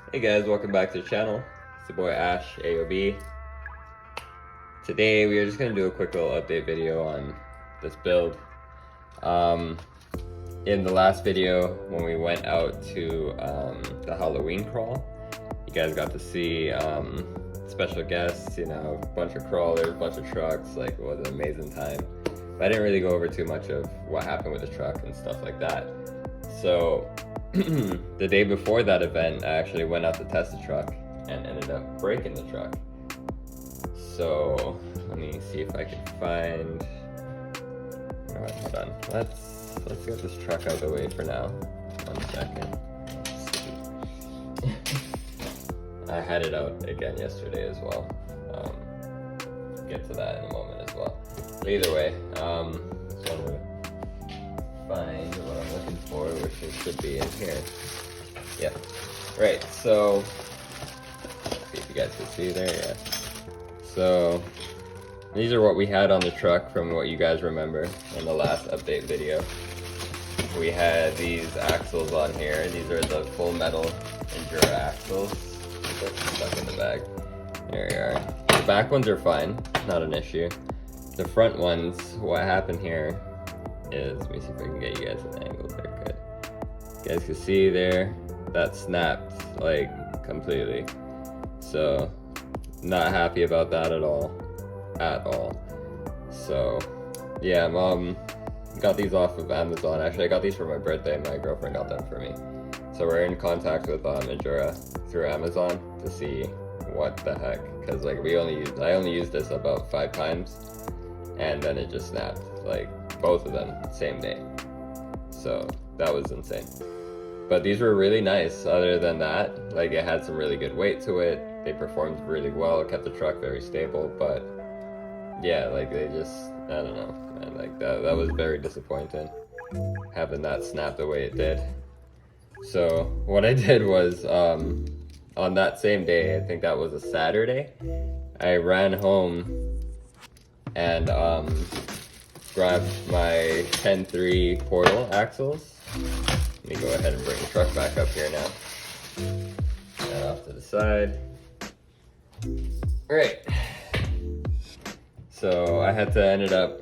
Hey guys, welcome back to the channel. It's your boy Ash, AOB. Today we are just going to do a quick little update video on this build. In the last video, when we went out to the Halloween crawl, you guys got to see special guests, you know, a bunch of crawlers, a bunch of trucks. Like, it was an amazing time. But I didn't really go over too much of what happened with the truck and stuff like that. So the day before that event, I actually went out to test the truck and ended up breaking the truck. So let me see if I can find. Alright, hold on. Let's get this truck out of the way for now. 1 second. I had it out again yesterday as well. Get to that in a moment as well. But either way, just wanted to find what I'm looking for, which it should be in here. Yeah. Right, so see if you guys can see there, yeah. So these are what we had on the truck from what you guys remember in the last update video. We had these axles on here. These are the full metal Injora axles. They're stuck in the bag. There you are. The back ones are fine, not an issue. The front ones, what happened here is, let me see if I can get you guys an angle there. Good. You guys can see there, that snapped like completely. So not happy about that at all. So yeah, got these off of Amazon. Actually, I got these for my birthday. My girlfriend got them for me. So we're in contact with Injora through Amazon to see what the heck, because like I only used this about 5 times, and then it just snapped, like both of them same day. So that was insane. But these were really nice. Other than that, like, it had some really good weight to it. They performed really well. It kept the truck very stable. But yeah, like, they just, I don't know, man, like that was very disappointing, having that snap the way it did. So what I did was, on that same day, I think that was a Saturday, I ran home and grabbed my 10.3 portal axles. Let me go ahead and bring the truck back up here now. That off to the side. Alright. So I had to ended up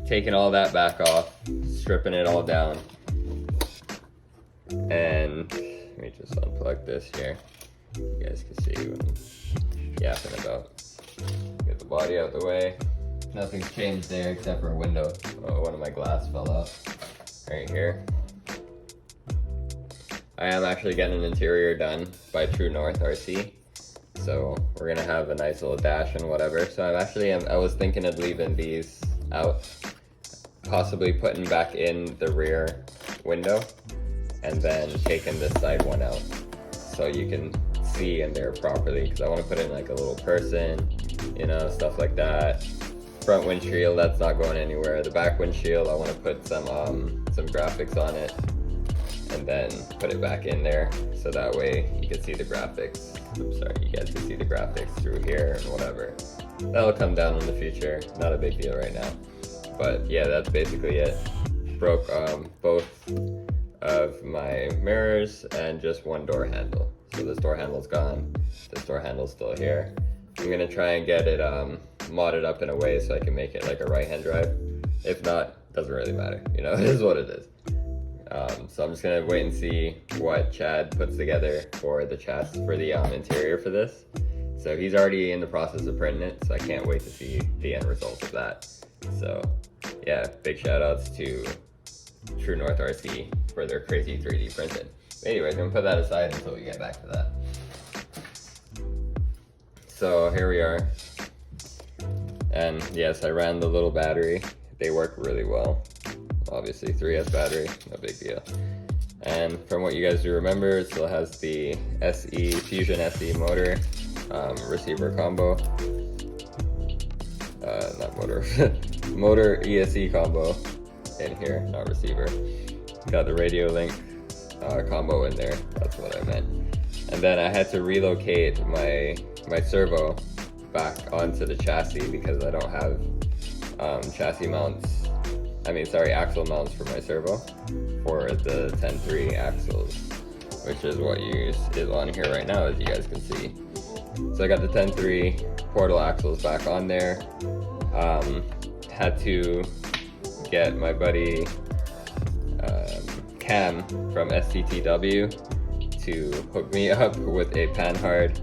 taking all that back off, stripping it all down. And let me just unplug this here. You guys can see what I'm yapping about. Get the body out of the way. Nothing's changed there except for a window. Oh, one of my glass fell off right here. I am actually getting an interior done by True North RC. So we're gonna have a nice little dash and whatever. So I was thinking of leaving these out, possibly putting back in the rear window, and then taking this side one out so you can see in there properly, because I want to put in like a little person, you know, stuff like that. Front windshield, that's not going anywhere. The back windshield, I want to put some graphics on it and then put it back in there, so that way you can see the graphics. I'm sorry, you guys can see the graphics through here and whatever. That'll come down in the future, not a big deal right now. But yeah, that's basically it. Broke both of my mirrors and just one door handle. So this door handle's gone, this door handle's still here. I'm gonna try and get it modded up in a way so I can make it like a right-hand drive. If not, doesn't really matter, you know, it is what it is. So I'm just gonna wait and see what Chad puts together for the chassis, for the interior for this. So he's already in the process of printing it, so I can't wait to see the end result of that. So yeah, big shout outs to True North RC for their crazy 3D printing. Anyways, I'm gonna put that aside until we get back to that. So here we are. And yes, I ran the little battery. They work really well. Obviously 3S battery, no big deal. And from what you guys do remember, it still has the SE, Fusion SE motor, receiver combo. Not motor, motor ESC combo in here, not receiver. Got the radio link combo in there, that's what I meant. And then I had to relocate my servo back onto the chassis because I don't have axle mounts for my servo for the 10.3 axles. which is what is on here right now, as you guys can see. So I got the 10.3 portal axles back on there. Had to get my buddy Cam from STTW to hook me up with a panhard,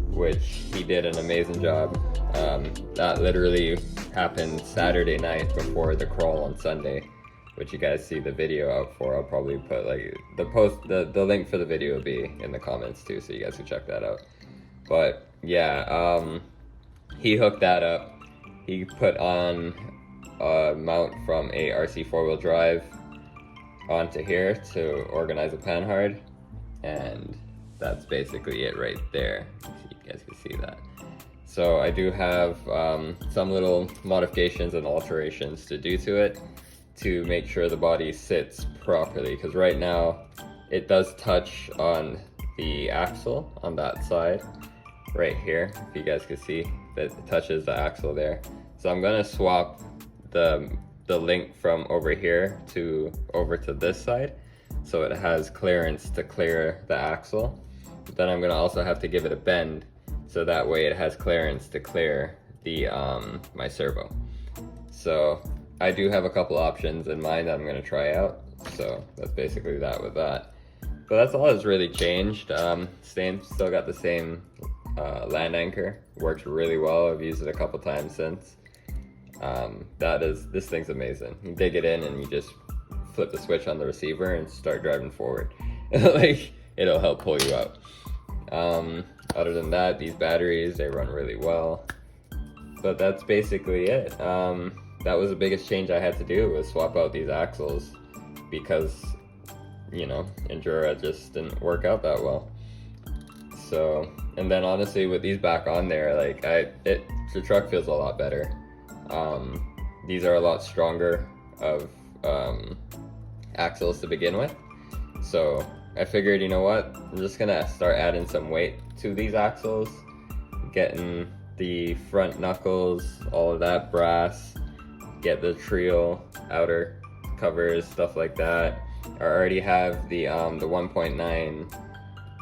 which he did an amazing job. That literally happened Saturday night before the crawl on Sunday, which you guys see the video out for. I'll probably put like the link for the video will be in the comments too, so you guys can check that out. But yeah, he hooked that up. He put on a mount from a RC 4-wheel drive onto here to organize a panhard, and that's basically it right there. So you guys can see that. So I do have some little modifications and alterations to do to it to make sure the body sits properly, because right now it does touch on the axle on that side right here. If you guys can see that it touches the axle there. So I'm gonna swap the link from over here over to this side, so it has clearance to clear the axle. But then I'm gonna also have to give it a bend, so that way it has clearance to clear the my servo. So I do have a couple options in mind that I'm gonna try out. So that's basically that with that. But that's all that's really changed. Still got the same land anchor. Works really well. I've used it a couple times since. This thing's amazing. You dig it in and you just flip the switch on the receiver and start driving forward. Like, it'll help pull you out. Other than that, these batteries, they run really well. But that's basically it. That was the biggest change I had to do, was swap out these axles, because, you know, Injora just didn't work out that well. So, and then honestly, with these back on there, like the truck feels a lot better. These are a lot stronger of axles to begin with. So I figured, you know what, I'm just gonna start adding some weight to these axles, getting the front knuckles, all of that brass, get the trio outer covers, stuff like that. I already have the 1.9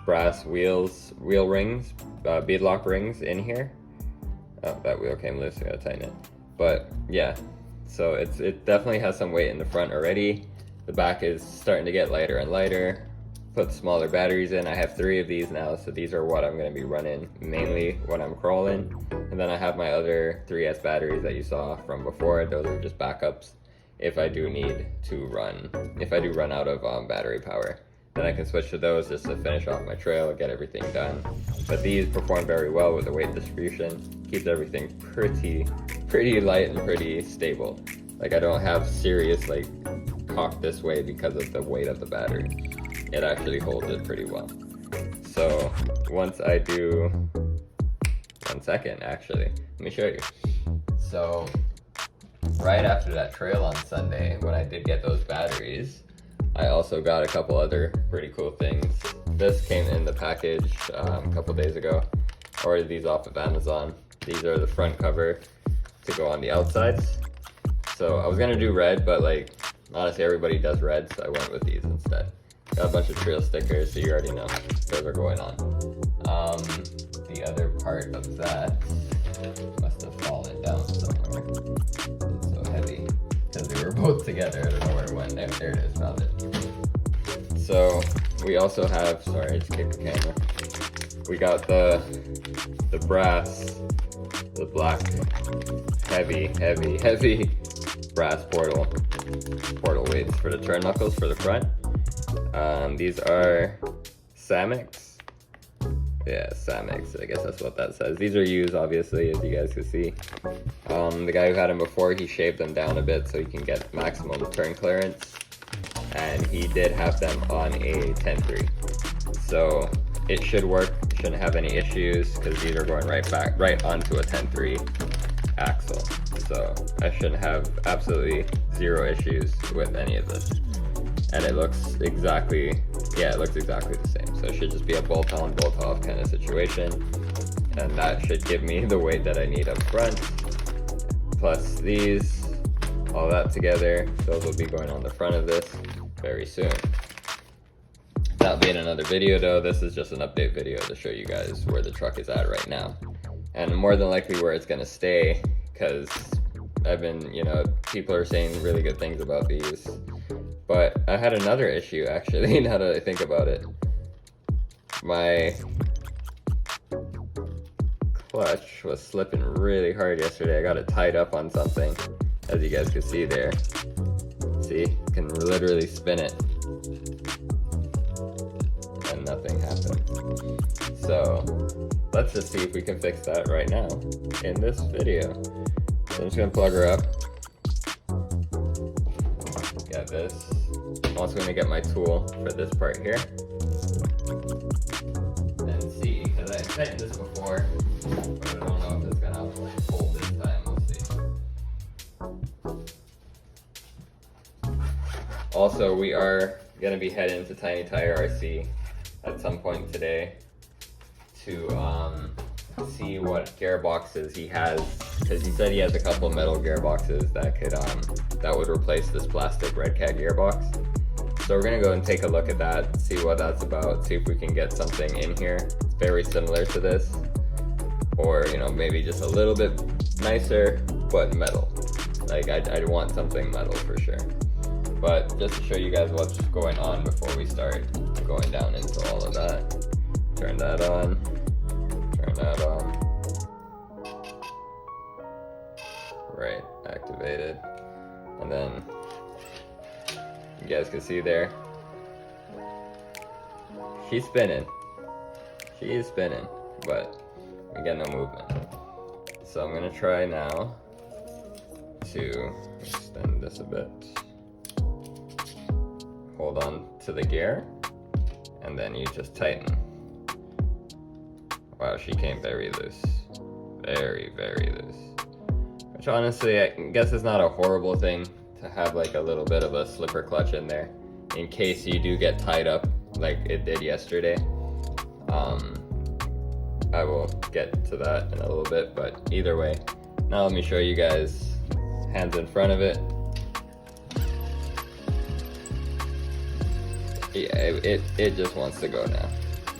brass wheel rings, beadlock rings in here. Oh, that wheel came loose, I gotta tighten it. But yeah, so it definitely has some weight in the front already. The back is starting to get lighter and lighter. Put smaller batteries in. I have 3 of these now, so these are what I'm going to be running mainly when I'm crawling. And then I have my other 3S batteries that you saw from before. Those are just backups if I do run out of battery power. Then I can switch to those just to finish off my trail and get everything done. But these perform very well with the weight distribution. Keeps everything pretty light and pretty stable. Like, I don't have serious like cock this way because of the weight of the battery. It actually holds it pretty well. So once I do, 1 second actually, let me show you. So right after that trail on Sunday, when I did get those batteries, I also got a couple other pretty cool things. This came in the package a couple days ago. I ordered these off of Amazon. These are the front cover to go on the outsides. So I was gonna do red, but like, honestly, everybody does red, so I went with these instead. Got a bunch of trail stickers, so you already know those are going on. The other part of that must have fallen down somewhere. It's so heavy because they were both together. I don't know where it went. There it is, found it. So we also have, sorry, I just kicked the camera. We got the brass, the black, heavy brass portal weights for the turn knuckles for the front. These are Samex. Yeah, Samex, I guess that's what that says. These are used, obviously, as you guys can see. The guy who had them before, he shaved them down a bit so he can get maximum turn clearance. And he did have them on a 10.3. So it should work, shouldn't have any issues, because these are going right onto a 10.3 axle. So I shouldn't have absolutely 0 issues with any of this. And it looks exactly the same. So it should just be a bolt on, bolt off kind of situation. And that should give me the weight that I need up front. Plus these, all that together, those will be going on the front of this very soon. not made another video though. This is just an update video to show you guys where the truck is at right now. And more than likely where it's gonna stay, because I've been, you know, people are saying really good things about these. But I had another issue actually, now that I think about it. My clutch was slipping really hard yesterday. I got it tied up on something, as you guys can see there. See, can literally spin it and nothing happened. So let's just see if we can fix that right now in this video. So I'm just gonna plug her up. Got this. I'm also gonna get my tool for this part here and see, because I tightened this before, but I don't know if it's gonna hold this time. We'll see. Also, we are gonna be heading to Tiny Tire RC at some point today to see what gearboxes he has, because he said he has a couple metal gearboxes that could that would replace this plastic Red Cat gearbox. So we're gonna go and take a look at that, see what that's about, see if we can get something in here. It's very similar to this, or you know, maybe just a little bit nicer, but metal. Like I'd want something metal for sure. But just to show you guys what's going on before we start going down into all of that. Turn that on. Turn that on. Right, activated. And then you guys can see there, she's spinning. She is spinning, but we get no movement. So I'm gonna try now to extend this a bit. Hold on to the gear, and then you just tighten. Wow, she came very loose. Very, very loose. Which honestly, I guess it's not a horrible thing to have like a little bit of a slipper clutch in there in case you do get tied up like it did yesterday. I will get to that in a little bit, but either way, now let me show you guys hands in front of it. Yeah, it just wants to go now.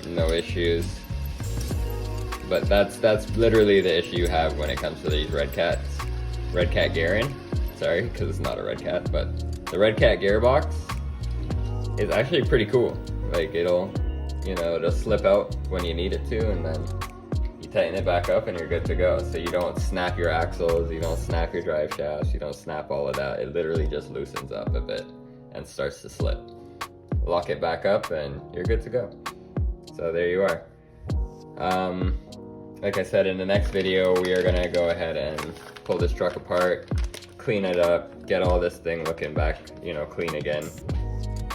No issues. But that's literally the issue you have when it comes to these Red Cat gearing. Sorry, because it's not a Red Cat, but the Red Cat gearbox is actually pretty cool. Like it'll slip out when you need it to, and then you tighten it back up and you're good to go. So you don't snap your axles, you don't snap your drive shafts, you don't snap all of that. It literally just loosens up a bit and starts to slip. Lock it back up and you're good to go. So there you are. Like I said, in the next video, we are gonna go ahead and pull this truck apart, clean it up, get all this thing looking back, clean again.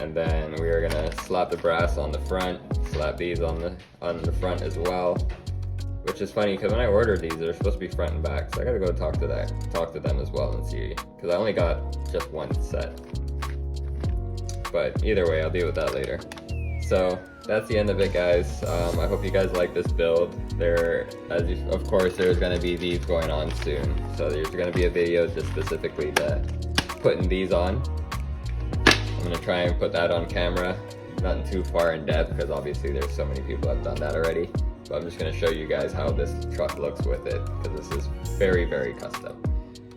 And then we are gonna slap the brass on the front, slap these on the front as well. Which is funny, because when I ordered these, they're supposed to be front and back. So I gotta go talk to them as well and see, because I only got just one set. But either way, I'll deal with that later. So that's the end of it, guys. I hope you guys like this build. Of course, there's gonna be these going on soon. So there's gonna be a video just specifically to putting these on. I'm gonna try and put that on camera, not too far in depth, because obviously there's so many people that have done that already. But I'm just gonna show you guys how this truck looks with it, because this is very, very custom.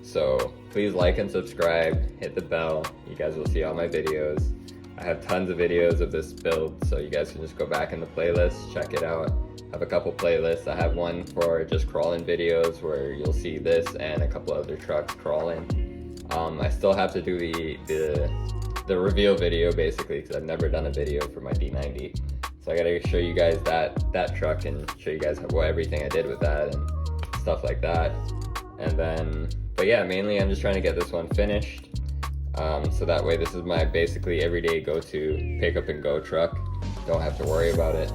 So please like and subscribe, hit the bell. You guys will see all my videos. I have tons of videos of this build, so you guys can just go back in the playlist, check it out. I have a couple playlists. I have one for just crawling videos where you'll see this and a couple other trucks crawling. I still have to do the reveal video basically, because I've never done a video for my D90. So I gotta show you guys that truck and show you guys everything I did with that and stuff like that. And then, but yeah, mainly I'm just trying to get this one finished. So that way this is my basically everyday go-to pick up and go truck. Don't have to worry about it.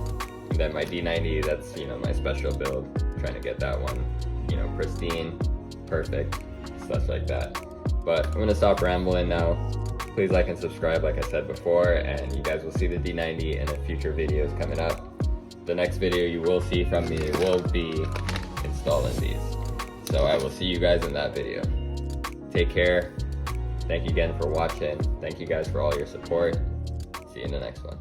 And then my D90, that's my special build. I'm trying to get that one, pristine, perfect, stuff like that. But I'm gonna stop rambling now. Please like and subscribe like I said before, and you guys will see the D90 in the future videos coming up. The next video you will see from me will be installing these. So I will see you guys in that video. Take care. Thank you again for watching. Thank you guys for all your support. See you in the next one.